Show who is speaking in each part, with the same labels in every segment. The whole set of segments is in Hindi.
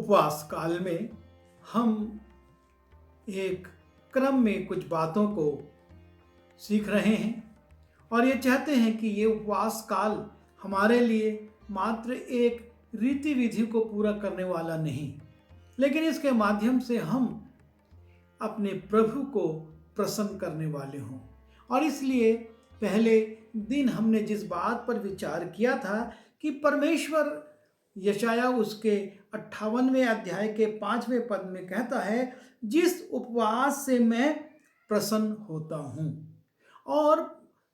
Speaker 1: उपवास काल में हम एक क्रम में कुछ बातों को सीख रहे हैं और ये चाहते हैं कि ये उपवास काल हमारे लिए मात्र एक रीति विधि को पूरा करने वाला नहीं, लेकिन इसके माध्यम से हम अपने प्रभु को प्रसन्न करने वाले हों। और इसलिए पहले दिन हमने जिस बात पर विचार किया था कि परमेश्वर यशाया उसके 58वें अध्याय के 5वें पद में कहता है, जिस उपवास से मैं प्रसन्न होता हूँ। और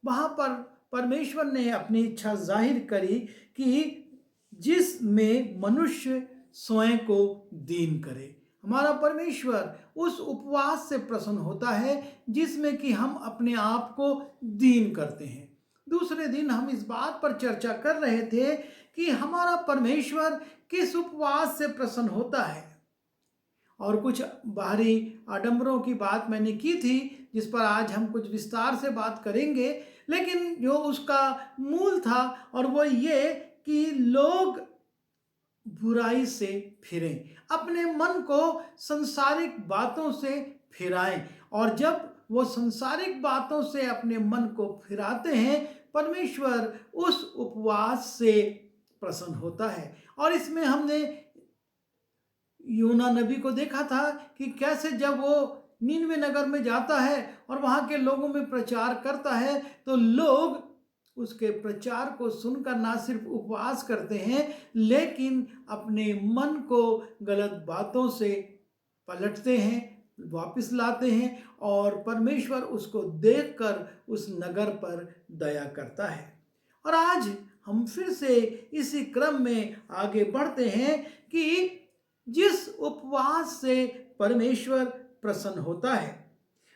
Speaker 1: वहाँ पर परमेश्वर ने अपनी इच्छा जाहिर करी कि जिसमें मनुष्य स्वयं को दीन करे। हमारा परमेश्वर उस उपवास से प्रसन्न होता है जिसमें कि हम अपने आप को दीन करते हैं। दूसरे दिन हम इस बात पर चर्चा कर रहे थे कि हमारा परमेश्वर किस उपवास से प्रसन्न होता है, और कुछ बाहरी आडंबरों की बात मैंने की थी जिस पर आज हम कुछ विस्तार से बात करेंगे। लेकिन जो उसका मूल था और वो ये कि लोग बुराई से फिरें, अपने मन को सांसारिक बातों से फिराएं। और जब वो सांसारिक बातों से अपने मन को फिराते हैं, परमेश्वर उस उपवास से प्रसन्न होता है। और इसमें हमने यूना नबी को देखा था कि कैसे जब वो नीनवे नगर में जाता है और वहाँ के लोगों में प्रचार करता है, तो लोग उसके प्रचार को सुनकर ना सिर्फ उपवास करते हैं, लेकिन अपने मन को गलत बातों से पलटते हैं, वापस लाते हैं, और परमेश्वर उसको देखकर उस नगर पर दया करता है। और आज हम फिर से इसी क्रम में आगे बढ़ते हैं कि जिस उपवास से परमेश्वर प्रसन्न होता है।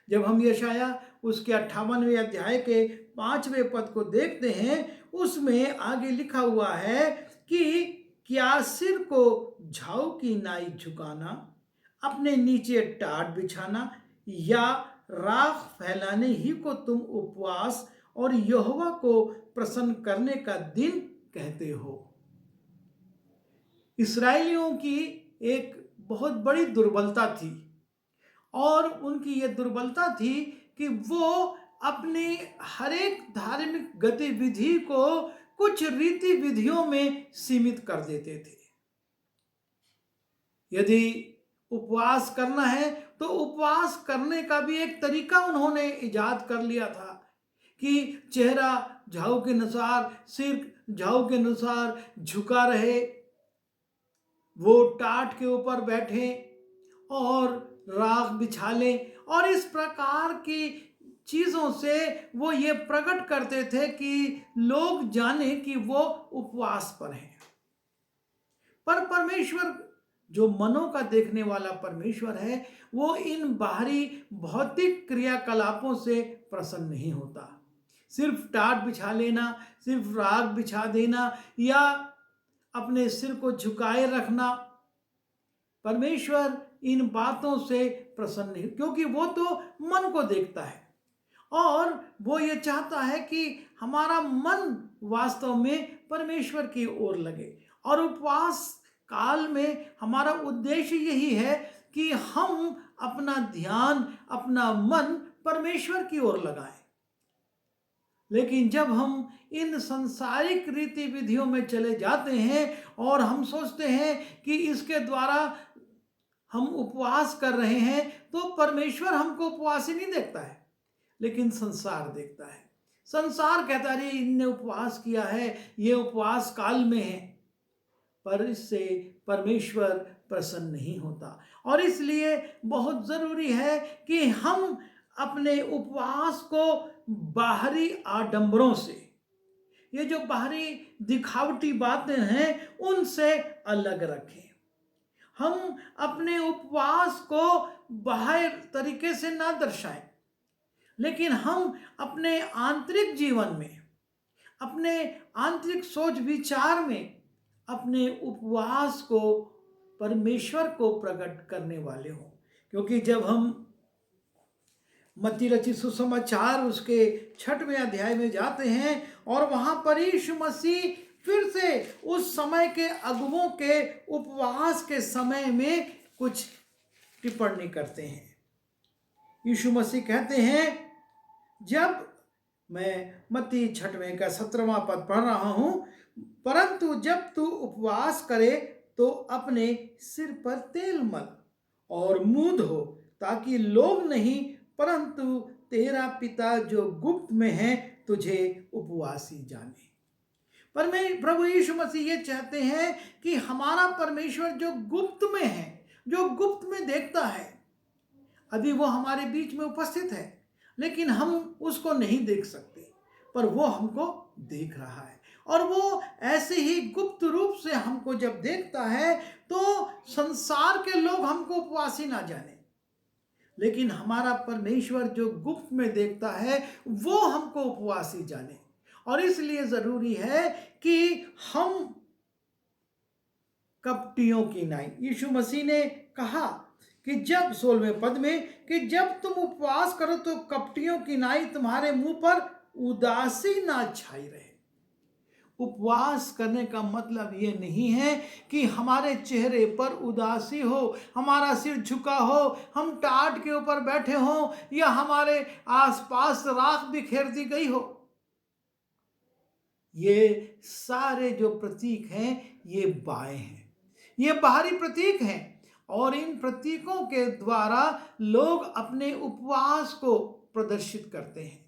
Speaker 1: जब हम यशाया उसके 58वें अध्याय के 5वें पद को देखते हैं, उसमें आगे लिखा हुआ है कि क्या सिर को झाऊ की नाई झुकाना, अपने नीचे टाट बिछाना, या राख फैलाने ही को तुम उपवास और यहोवा को प्रसन्न करने का दिन कहते हो। इस्राएलियों की एक बहुत बड़ी दुर्बलता थी, और उनकी ये दुर्बलता थी कि वो अपनी हर एक धार्मिक गतिविधि को कुछ रीति विधियों में सीमित कर देते थे। यदि उपवास करना है तो उपवास करने का भी एक तरीका उन्होंने इजाद कर लिया था कि चेहरा झाऊ के अनुसार, सिर झाऊ के अनुसार झुका रहे, वो टाट के ऊपर बैठे और राख बिछा लें, और इस प्रकार की चीज़ों से वो ये प्रकट करते थे कि लोग जाने कि वो उपवास पर हैं। पर परमेश्वर जो मनों का देखने वाला परमेश्वर है, वो इन बाहरी भौतिक क्रियाकलापों से प्रसन्न नहीं होता। सिर्फ टाट बिछा लेना, सिर्फ राख बिछा देना, या अपने सिर को झुकाए रखना, परमेश्वर इन बातों से प्रसन्न नहीं, क्योंकि वो तो मन को देखता है और वो ये चाहता है कि हमारा मन वास्तव में परमेश्वर की ओर लगे। और उपवास काल में हमारा उद्देश्य यही है कि हम अपना ध्यान, अपना मन परमेश्वर की ओर लगाएं। लेकिन जब हम इन सांसारिक रीति विधियों में चले जाते हैं और हम सोचते हैं कि इसके द्वारा हम उपवास कर रहे हैं, तो परमेश्वर हमको उपवासी नहीं देखता है, लेकिन संसार देखता है। संसार कहता है इनने उपवास किया है, ये उपवास काल में है, पर इससे परमेश्वर प्रसन्न नहीं होता। और इसलिए बहुत ज़रूरी है कि हम अपने उपवास को बाहरी आडंबरों से, ये जो बाहरी दिखावटी बातें हैं, उनसे अलग रखें। हम अपने उपवास को बाहर तरीके से ना दर्शाएं, लेकिन हम अपने आंतरिक जीवन में, अपने आंतरिक सोच विचार में अपने उपवास को परमेश्वर को प्रकट करने वाले हों। क्योंकि जब हम मत्ती रचित सुसमाचार उसके 6वें अध्याय में जाते हैं और वहाँ पर यीशु मसीह फिर से उस समय के अगुओं के उपवास के समय में कुछ टिप्पणी करते हैं। यीशु मसीह कहते हैं, जब मैं मत्ती 6वें का 17वां पद पढ़ रहा हूं, परंतु जब तू उपवास करे तो अपने सिर पर तेल मल और मुंह धो, ताकि लोग नहीं परंतु तेरा पिता जो गुप्त में है तुझे उपवासी जाने। पर मैं प्रभु यीशु मसीह ये चाहते हैं कि हमारा परमेश्वर जो गुप्त में है, जो गुप्त में देखता है, अभी वो हमारे बीच में उपस्थित है, लेकिन हम उसको नहीं देख सकते, पर वो हमको देख रहा है। और वो ऐसे ही गुप्त रूप से हमको जब देखता है तो संसार के लोग हमको उपवासी ना जाने, लेकिन हमारा परमेश्वर जो गुप्त में देखता है वो हमको उपवासी जाने। और इसलिए जरूरी है कि हम कपटियों की नाई, यीशु मसीह ने कहा कि जब 16वें पद में कि जब तुम उपवास करो तो कपटियों की नाई तुम्हारे मुंह पर उदासी ना छाई रहे। उपवास करने का मतलब ये नहीं है कि हमारे चेहरे पर उदासी हो, हमारा सिर झुका हो, हम टाट के ऊपर बैठे हो, या हमारे आसपास राख बिखेर दी गई हो। ये सारे जो प्रतीक हैं ये बाएं हैं, ये बाहरी प्रतीक हैं, और इन प्रतीकों के द्वारा लोग अपने उपवास को प्रदर्शित करते हैं।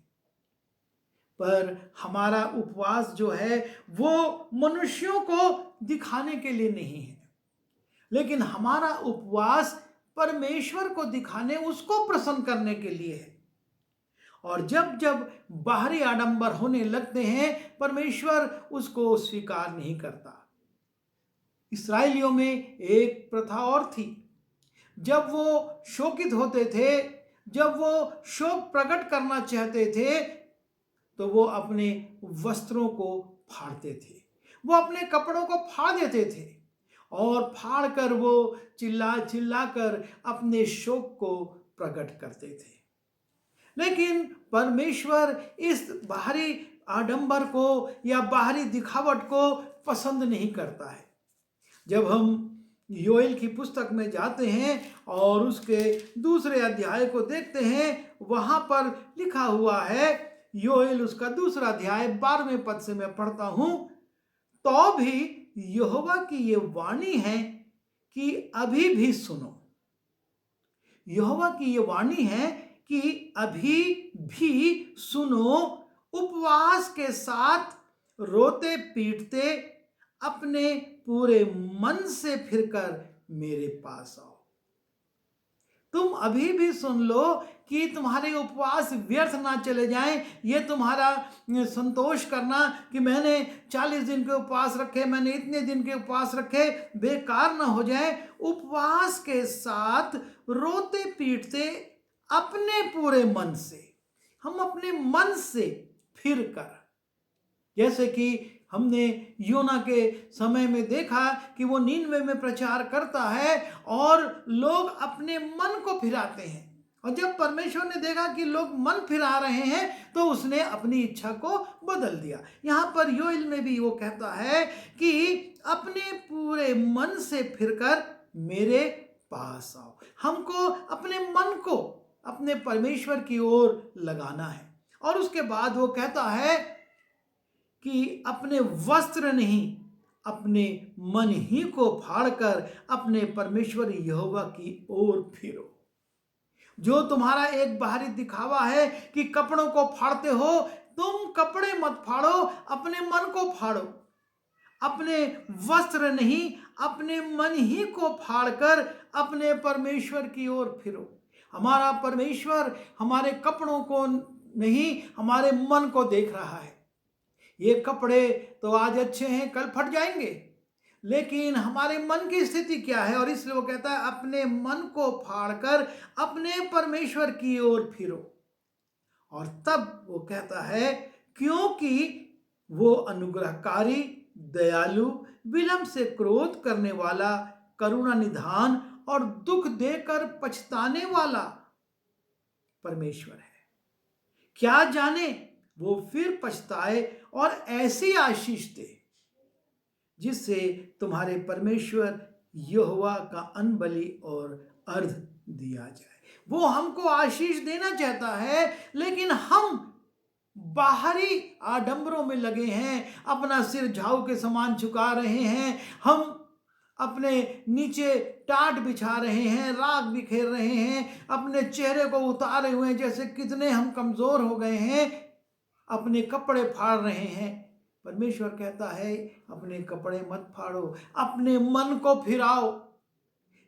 Speaker 1: पर हमारा उपवास जो है वो मनुष्यों को दिखाने के लिए नहीं है, लेकिन हमारा उपवास परमेश्वर को दिखाने, उसको प्रसन्न करने के लिए है। और जब जब बाहरी आडंबर होने लगते हैं, परमेश्वर उसको स्वीकार नहीं करता। इस्राएलियों में एक प्रथा और थी, जब वो शोकित होते थे, जब वो शोक प्रकट करना चाहते थे, तो वो अपने वस्त्रों को फाड़ते थे, वो अपने कपड़ों को फाड़ देते थे, और फाड़ कर वो चिल्ला चिल्ला कर अपने शोक को प्रकट करते थे। लेकिन परमेश्वर इस बाहरी आडंबर को या बाहरी दिखावट को पसंद नहीं करता है। जब हम योएल की पुस्तक में जाते हैं और उसके 2 अध्याय को देखते हैं, वहां पर लिखा हुआ है, योएल उसका 2 अध्याय 12वें पद से मैं पढ़ता हूं, तो भी यहोवा की ये वाणी है कि अभी भी सुनो। यहोवा की ये वाणी है कि अभी भी सुनो, उपवास के साथ रोते पीटते अपने पूरे मन से फिरकर मेरे पास आओ। तुम अभी भी सुन लो कि तुम्हारे उपवास व्यर्थ ना चले जाएं। ये तुम्हारा संतोष करना कि मैंने 40 दिन के उपवास रखे, मैंने इतने दिन के उपवास रखे, बेकार ना हो जाए। उपवास के साथ रोते पीटते अपने पूरे मन से, हम अपने मन से फिर कर, जैसे कि हमने योना के समय में देखा कि वो नीनवे में प्रचार करता है और लोग अपने मन को फिराते हैं, और जब परमेश्वर ने देखा कि लोग मन फिरा रहे हैं तो उसने अपनी इच्छा को बदल दिया। यहाँ पर योएल में भी वो कहता है कि अपने पूरे मन से फिरकर मेरे पास आओ। हमको अपने मन को अपने परमेश्वर की ओर लगाना है। और उसके बाद वो कहता है कि अपने वस्त्र नहीं, अपने मन ही को फाड़कर अपने परमेश्वर यहोवा की ओर फिरो। जो तुम्हारा एक बाहरी दिखावा है कि कपड़ों को फाड़ते हो, तुम कपड़े मत फाड़ो, अपने मन को फाड़ो। अपने वस्त्र नहीं, अपने मन ही को फाड़कर अपने परमेश्वर की ओर फिरो। हमारा परमेश्वर हमारे कपड़ों को नहीं, हमारे मन को देख रहा है। ये कपड़े तो आज अच्छे हैं, कल फट जाएंगे, लेकिन हमारे मन की स्थिति क्या है? और इसलिए वो कहता है अपने मन को फाड़कर अपने परमेश्वर की ओर फिरो। और तब वो कहता है क्योंकि वो अनुग्रहकारी, दयालु, विलंब से क्रोध करने वाला, करुणा निधान और दुख देकर पछताने वाला परमेश्वर है। क्या जाने वो फिर पछताए और ऐसी आशीष दे जिससे तुम्हारे परमेश्वर यहोवा का अनबलि और अर्घ दिया जाए। वो हमको आशीष देना चाहता है, लेकिन हम बाहरी आडंबरों में लगे हैं, अपना सिर झाऊ के समान झुका रहे हैं, हम अपने नीचे टाट बिछा रहे हैं, राख बिखेर रहे हैं, अपने चेहरे को उतारे हुए हैं, जैसे कितने हम कमजोर हो गए हैं, अपने कपड़े फाड़ रहे हैं। परमेश्वर कहता है अपने कपड़े मत फाड़ो, अपने मन को फिराओ,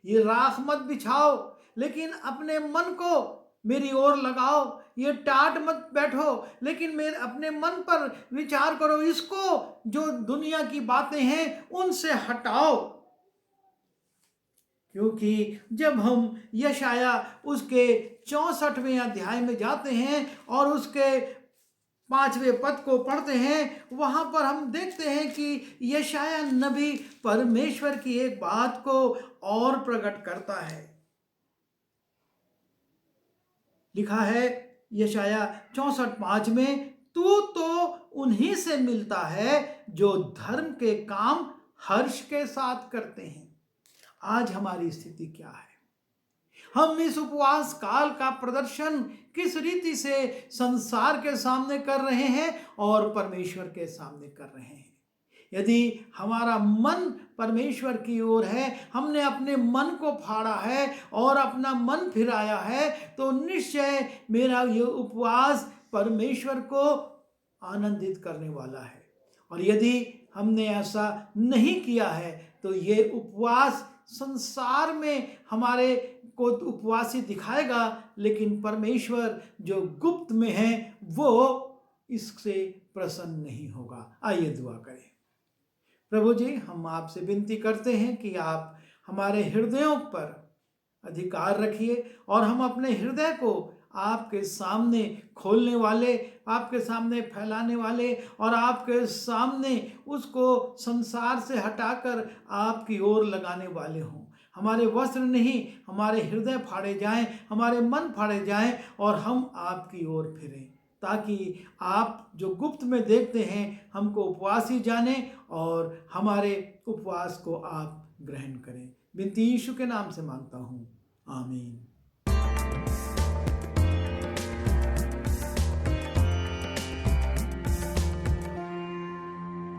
Speaker 1: ये राख मत बिछाओ, लेकिन अपने मन को मेरी ओर लगाओ, ये टाट मत बैठो, लेकिन मेरे अपने मन पर विचार करो, इसको जो दुनिया की बातें हैं उनसे हटाओ। क्योंकि जब हम यशाया उसके 64वें अध्याय में जाते हैं और उसके 5वें पद को पढ़ते हैं, वहां पर हम देखते हैं कि यशाया नबी परमेश्वर की एक बात को और प्रकट करता है। लिखा है यशाया 64:5 में, तू तो उन्हीं से मिलता है जो धर्म के काम हर्ष के साथ करते हैं। आज हमारी स्थिति क्या है? हम इस उपवास काल का प्रदर्शन किस रीति से संसार के सामने कर रहे हैं और परमेश्वर के सामने कर रहे हैं? यदि हमारा मन परमेश्वर की ओर है, हमने अपने मन को फाड़ा है और अपना मन फिराया है, तो निश्चय मेरा ये उपवास परमेश्वर को आनंदित करने वाला है। और यदि हमने ऐसा नहीं किया है तो ये उपवास संसार में हमारे को उपवासी दिखाएगा, लेकिन परमेश्वर जो गुप्त में है वो इससे प्रसन्न नहीं होगा। आइए दुआ करें। प्रभु जी, हम आपसे विनती करते हैं कि आप हमारे हृदयों पर अधिकार रखिए और हम अपने हृदय को आपके सामने खोलने वाले, आपके सामने फैलाने वाले और आपके सामने उसको संसार से हटाकर आपकी ओर लगाने वाले हों। हमारे वस्त्र नहीं, हमारे हृदय फाड़े जाएं, हमारे मन फाड़े जाएं और हम आपकी ओर फिरें, ताकि आप जो गुप्त में देखते हैं हमको उपवासी जाने और हमारे उपवास को आप ग्रहण करें। विनती यीशु के नाम से मांगता हूँ, आमीन।